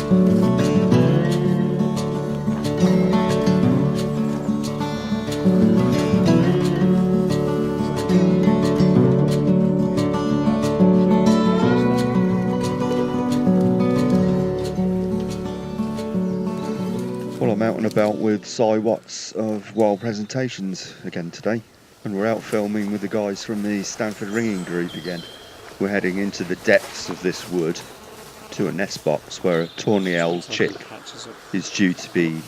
Well, I'm out and about with Owlets of Wild Presentations again today, and we're out filming with the guys from the Stanford ringing group again. We're heading into the depths of this wood to a nest box where a Tawny owl chick is due to be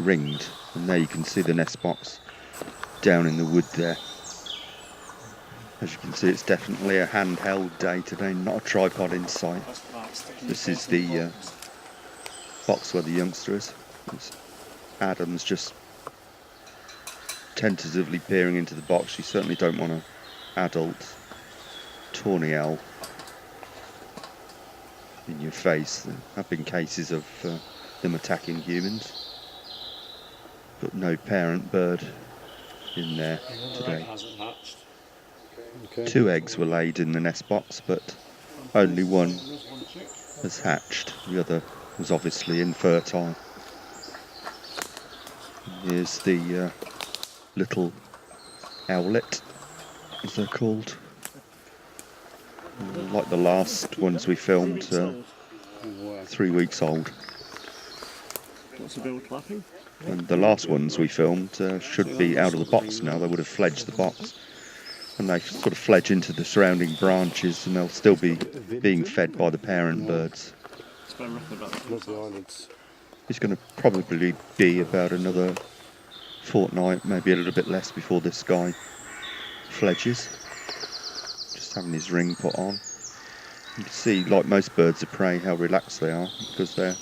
ringed, and there you can see the nest box down in the wood there. As you can see, it's definitely a handheld day today, not a tripod in sight. This is the box where the youngster is. Adam's just tentatively peering into the box. You certainly don't want an adult tawny owl in your face. There have been cases of them attacking humans, but no parent bird in there today. 2 eggs were laid in the nest box, but only one has hatched. The other was obviously infertile. Here's the little owlet, as they're called. Like the last ones we filmed, 3 weeks old. What's the bill clapping? And the last ones we filmed should be out of the box now. They would have fledged the box. And they sort of fledge into the surrounding branches, and they'll still be being fed by the parent birds. It's going to probably be about another fortnight, maybe a little bit less, before this guy fledges. Just having his ring put on. You can see, like most birds of prey, how relaxed they are, because they're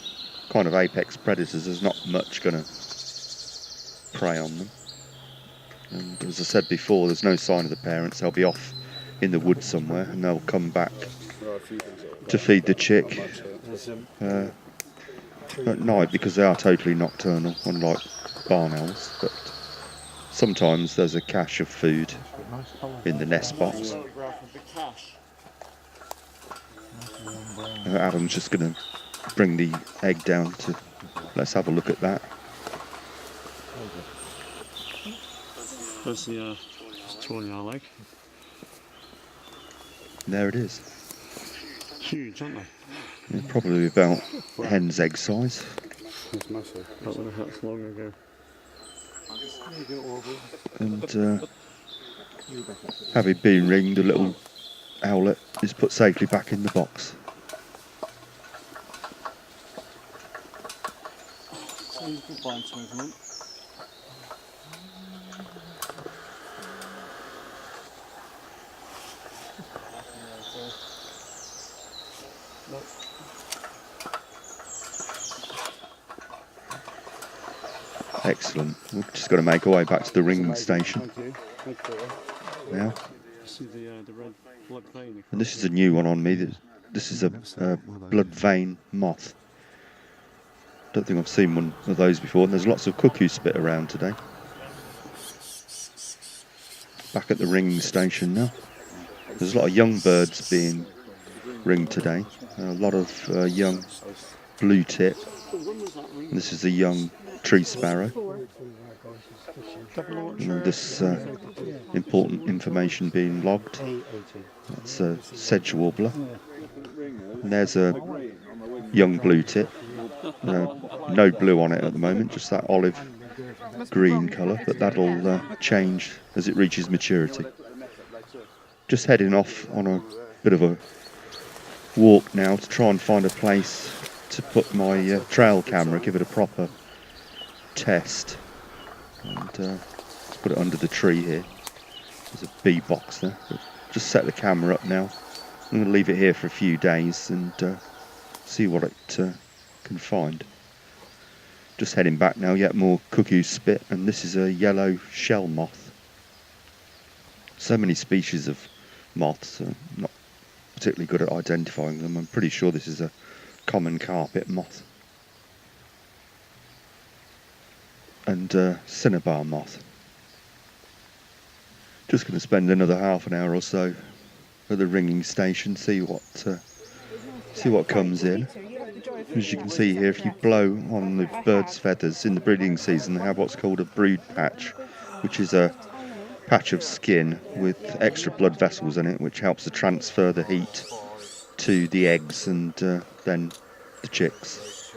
kind of apex predators. There's not much going to prey on them. And as I said before, there's no sign of the parents. They'll be off in the woods somewhere, and they'll come back to feed the chick at night, because they are totally nocturnal, unlike barn owls. But sometimes there's a cache of food in the nest box. Adam's just going to bring the egg down to... Let's have a look at that. There's the tawny owl egg. There it is. Huge, aren't they? Yeah, probably about hen's egg size. It's massive. That would have hatched long ago. And having been ringed, the little owlet is put safely back in the box. So you can find movement. Excellent. We've just got to make our way back to the ringing station now. The red blood vein. And this is a new one on me. This is a blood vein moth. Don't think I've seen one of those before. And there's lots of cuckoo spit around today. Back at the ringing station now. There's a lot of young birds being ringed today. A lot of young blue tip. And this is a young tree sparrow. And this important information being logged. That's a sedge warbler. And there's a young blue tip. No blue on it at the moment, just that olive green colour, but that'll change as it reaches maturity. Just heading off on a bit of a walk now to try and find a place to put my trail camera, give it a proper test, and let's put it under the tree here. There's a bee box there, but just set the camera up now. I'm going to leave it here for a few days and see what it can find. Just heading back now, yet more cuckoo spit, and this is a yellow shell moth. So many species of moths, I'm not particularly good at identifying them. I'm pretty sure this is a common carpet moth. And cinnabar moth. Just going to spend another half an hour or so at the ringing station, see what comes in. As you can see here, if you blow on the bird's feathers in the breeding season, they have what's called a brood patch, which is a patch of skin with extra blood vessels in it, which helps to transfer the heat to the eggs and then the chicks.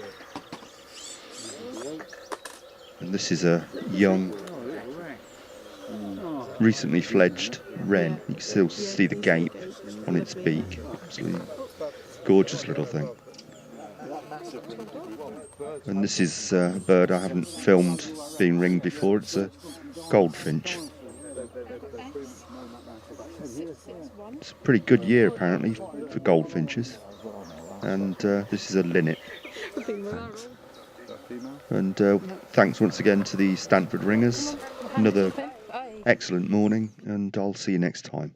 And this is a young, recently fledged wren. You can still see the gape on its beak. Absolutely gorgeous little thing. And this is a bird I haven't filmed being ringed before. It's a goldfinch. It's a pretty good year apparently for goldfinches. And this is a linnet. And thanks once again to the Stanford ringers. Another excellent morning, and I'll see you next time.